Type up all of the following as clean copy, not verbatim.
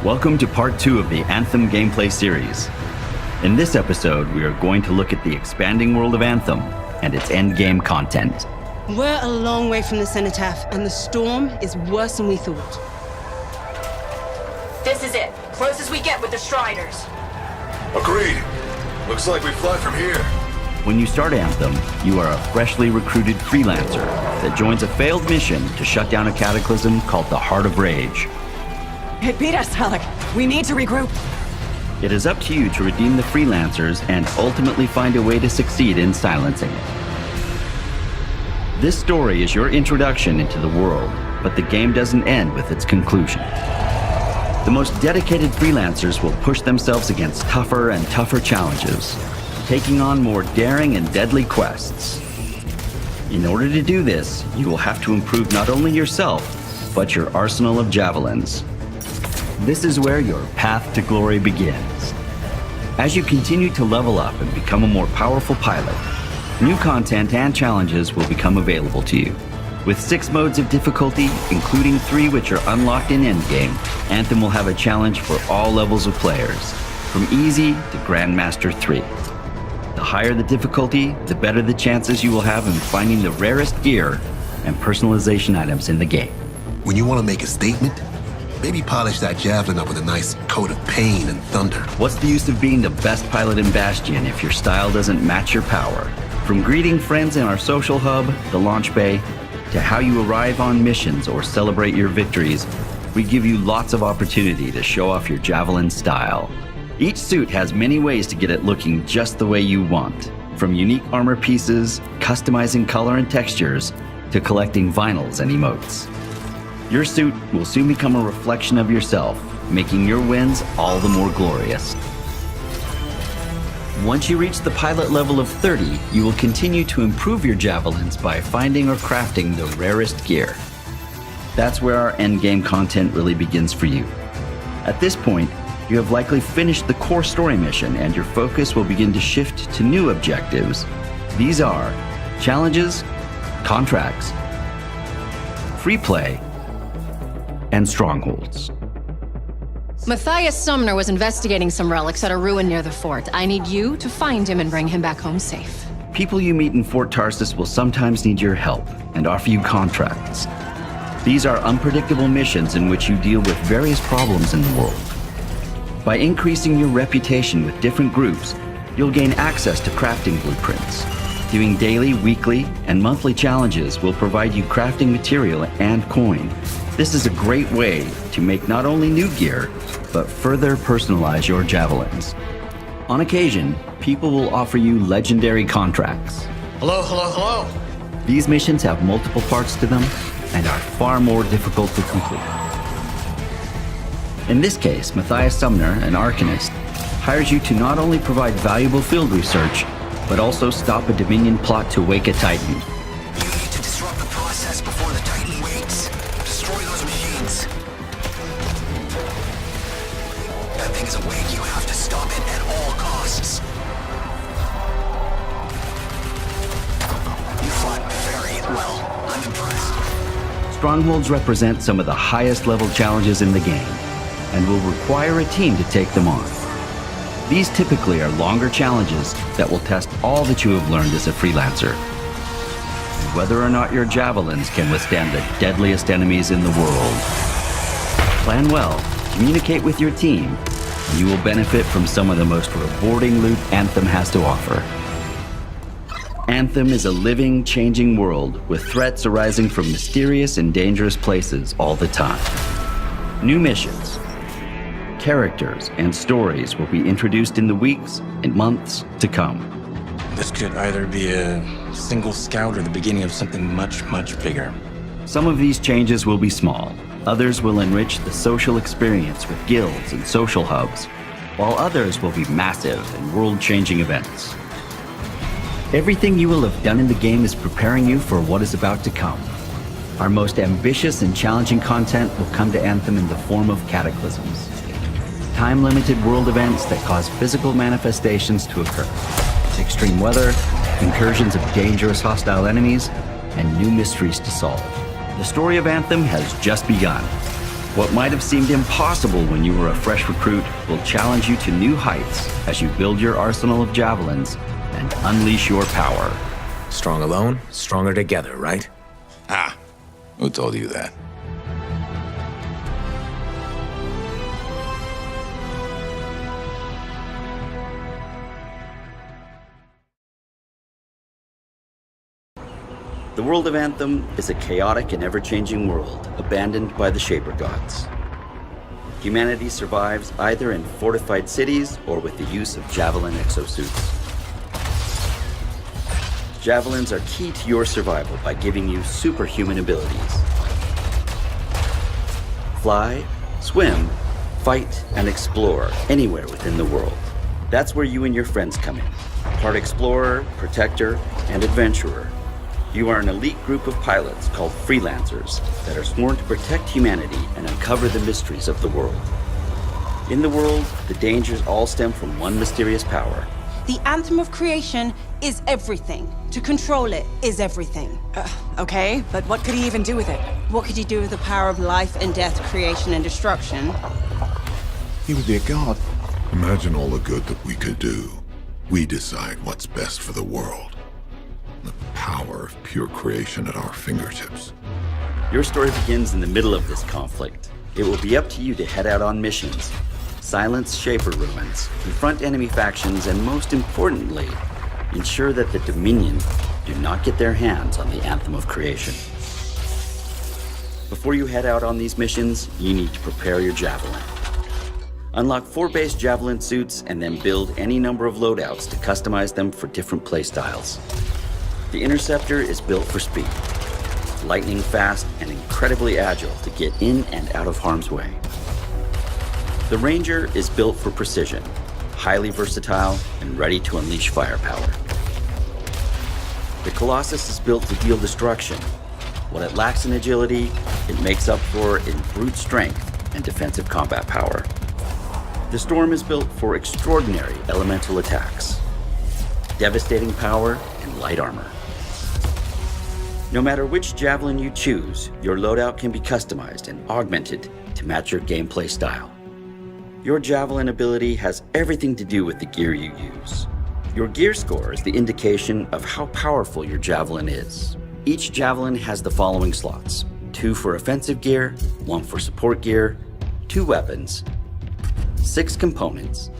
Welcome to part 2 of the Anthem gameplay series. In this episode, we are going to look at the expanding world of Anthem and its endgame content. We're a long way from the cenotaph, and the storm is worse than we thought. This is it. Close as we get with the Striders. Agreed. Looks like we fly from here. When you start Anthem, you are a freshly recruited freelancer that joins a failed mission to shut down a cataclysm called the Heart of Rage. It beat us, Alec. We need to regroup. It is up to you to redeem the freelancers and ultimately find a way to succeed in silencing it. This story is your introduction into the world, but the game doesn't end with its conclusion. The most dedicated freelancers will push themselves against tougher and tougher challenges, taking on more daring and deadly quests. In order to do this, you will have to improve not only yourself, but your arsenal of javelins. This is where your path to glory begins. As you continue to level up and become a more powerful pilot, new content and challenges will become available to you. With 6 modes of difficulty, including 3 which are unlocked in Endgame, Anthem will have a challenge for all levels of players, from easy to Grandmaster 3. The higher the difficulty, the better the chances you will have in finding the rarest gear and personalization items in the game. When you want to make a statement, maybe polish that javelin up with a nice coat of pain and thunder. What's the use of being the best pilot in Bastion if your style doesn't match your power? From greeting friends in our social hub, the launch bay, to how you arrive on missions or celebrate your victories, we give you lots of opportunity to show off your javelin style. Each suit has many ways to get it looking just the way you want, from unique armor pieces, customizing color and textures, to collecting vinyls and emotes. Your suit will soon become a reflection of yourself, making your wins all the more glorious. Once you reach the pilot level of 30, you will continue to improve your javelins by finding or crafting the rarest gear. That's where our endgame content really begins for you. At this point, you have likely finished the core story mission and your focus will begin to shift to new objectives. These are challenges, contracts, free play, and strongholds. Matthias Sumner was investigating some relics at a ruin near the fort. I need you to find him and bring him back home safe. People you meet in Fort Tarsis will sometimes need your help and offer you contracts. These are unpredictable missions in which you deal with various problems in the world. By increasing your reputation with different groups, you'll gain access to crafting blueprints. Doing daily, weekly, and monthly challenges will provide you crafting material and coin. This is a great way to make not only new gear, but further personalize your javelins. On occasion, people will offer you legendary contracts. Hello. These missions have multiple parts to them and are far more difficult to complete. In this case, Matthias Sumner, an Arcanist, hires you to not only provide valuable field research, but also stop a Dominion plot to wake a Titan. You need to disrupt the process before the Titan wakes. Destroy those machines. That thing is awake. You have to stop it at all costs. You fought very well. I'm impressed. Strongholds represent some of the highest level challenges in the game, and will require a team to take them on. These typically are longer challenges that will test all that you have learned as a freelancer, and whether or not your javelins can withstand the deadliest enemies in the world. Plan well, communicate with your team, and you will benefit from some of the most rewarding loot Anthem has to offer. Anthem is a living, changing world with threats arising from mysterious and dangerous places all the time. New missions, characters, and stories will be introduced in the weeks and months to come. This could either be a single scout or the beginning of something much, much bigger. Some of these changes will be small. Others will enrich the social experience with guilds and social hubs, while others will be massive and world-changing events. Everything you will have done in the game is preparing you for what is about to come. Our most ambitious and challenging content will come to Anthem in the form of cataclysms. Time-limited world events that cause physical manifestations to occur. Extreme weather, incursions of dangerous hostile enemies, and new mysteries to solve. The story of Anthem has just begun. What might have seemed impossible when you were a fresh recruit will challenge you to new heights as you build your arsenal of javelins and unleash your power. Strong alone, stronger together, right? Ah, who told you that? The world of Anthem is a chaotic and ever-changing world, abandoned by the Shaper Gods. Humanity survives either in fortified cities or with the use of javelin exosuits. Javelins are key to your survival by giving you superhuman abilities. Fly, swim, fight, and explore anywhere within the world. That's where you and your friends come in. Part explorer, protector, and adventurer. You are an elite group of pilots called freelancers that are sworn to protect humanity and uncover the mysteries of the world. In the world, the dangers all stem from one mysterious power. The Anthem of Creation is everything. To control it is everything. Okay, but what could he even do with it? What could you do with the power of life and death, creation and destruction? He would be a god. Imagine all the good that we could do. We decide what's best for the world. The power of pure creation at our fingertips. Your story begins in the middle of this conflict. It will be up to you to head out on missions, silence Shaper ruins, confront enemy factions, and most importantly, ensure that the Dominion do not get their hands on the Anthem of Creation. Before you head out on these missions, you need to prepare your javelin. Unlock 4 base javelin suits and then build any number of loadouts to customize them for different playstyles. The Interceptor is built for speed, lightning fast and incredibly agile to get in and out of harm's way. The Ranger is built for precision, highly versatile and ready to unleash firepower. The Colossus is built to deal destruction. What it lacks in agility, it makes up for in brute strength and defensive combat power. The Storm is built for extraordinary elemental attacks, devastating power, and light armor. No matter which javelin you choose, your loadout can be customized and augmented to match your gameplay style. Your javelin ability has everything to do with the gear you use. Your gear score is the indication of how powerful your javelin is. Each javelin has the following slots: 2 for offensive gear, 1 for support gear, 2 weapons, 6 components,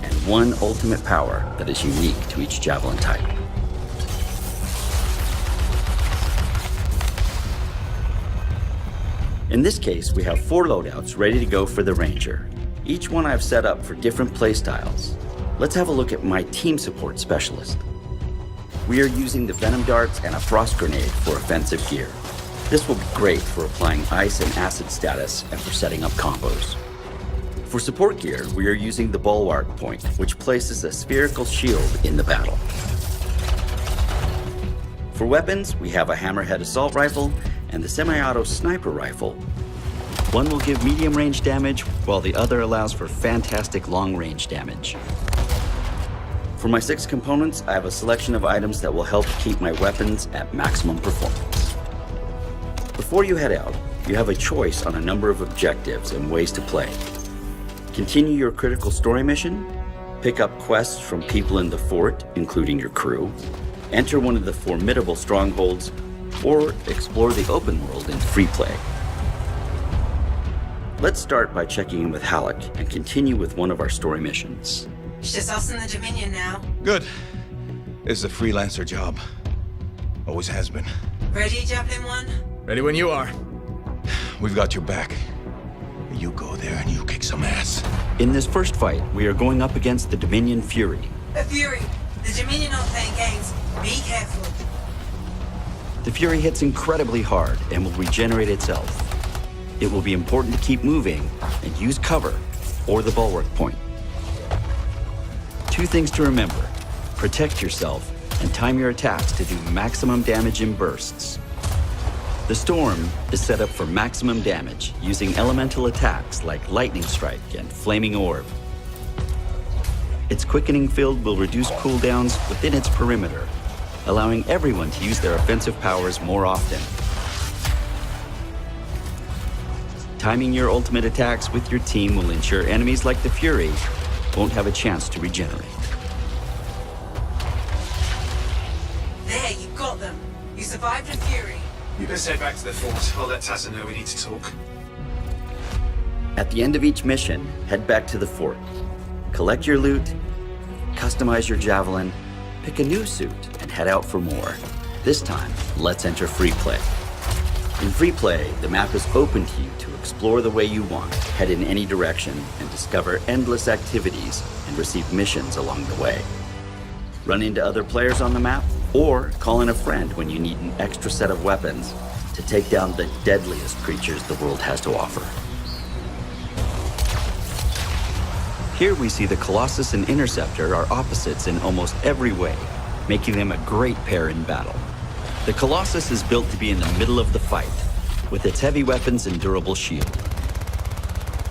and 1 ultimate power that is unique to each javelin type. In this case, we have 4 loadouts ready to go for the Ranger. Each one I've set up for different playstyles. Let's have a look at my team support specialist. We are using the Venom Darts and a Frost Grenade for offensive gear. This will be great for applying ice and acid status and for setting up combos. For support gear, we are using the Bulwark Point, which places a spherical shield in the battle. For weapons, we have a Hammerhead Assault Rifle and the Semi-Auto Sniper Rifle. One will give medium range damage, while the other allows for fantastic long range damage. For my 6 components, I have a selection of items that will help keep my weapons at maximum performance. Before you head out, you have a choice on a number of objectives and ways to play. Continue your critical story mission, pick up quests from people in the fort, including your crew, enter one of the formidable strongholds, or explore the open world in free play. Let's start by checking in with Halleck and continue with one of our story missions. It's just us in the Dominion now. Good. It's a freelancer job. Always has been. Ready, Javelin 1? Ready when you are. We've got your back. You go there and you kick some ass. In this first fight, we are going up against the Dominion Fury. A Fury. The Dominion aren't playing games. Be careful. The Fury hits incredibly hard and will regenerate itself. It will be important to keep moving and use cover or the Bulwark Point. 2 things to remember: protect yourself and time your attacks to do maximum damage in bursts. The Storm is set up for maximum damage using elemental attacks like Lightning Strike and Flaming Orb. Its quickening field will reduce cooldowns within its perimeter, allowing everyone to use their offensive powers more often. Timing your ultimate attacks with your team will ensure enemies like the Fury won't have a chance to regenerate. There, you got them. You survived a Fury. Let's head back to the fort. I'll let Tassa know we need to talk. At the end of each mission, head back to the fort. Collect your loot, customize your javelin, pick a new suit, and head out for more. This time, let's enter free play. In free play, the map is open to you to explore the way you want, head in any direction, and discover endless activities and receive missions along the way. Run into other players on the map, or call in a friend when you need an extra set of weapons to take down the deadliest creatures the world has to offer. Here we see the Colossus and Interceptor are opposites in almost every way, making them a great pair in battle. The Colossus is built to be in the middle of the fight, with its heavy weapons and durable shield.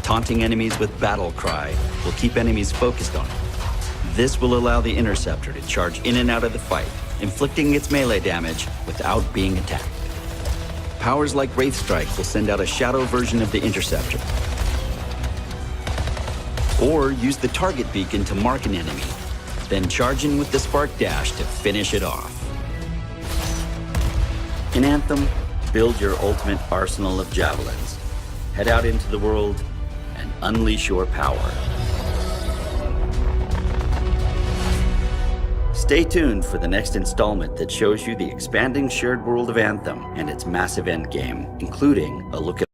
Taunting enemies with Battle Cry will keep enemies focused on it. This will allow the Interceptor to charge in and out of the fight, inflicting its melee damage without being attacked. Powers like Wraith Strike will send out a shadow version of the Interceptor. Or use the target beacon to mark an enemy, then charge in with the Spark Dash to finish it off. In Anthem, build your ultimate arsenal of javelins. Head out into the world and unleash your power. Stay tuned for the next installment that shows you the expanding shared world of Anthem and its massive endgame, including a look at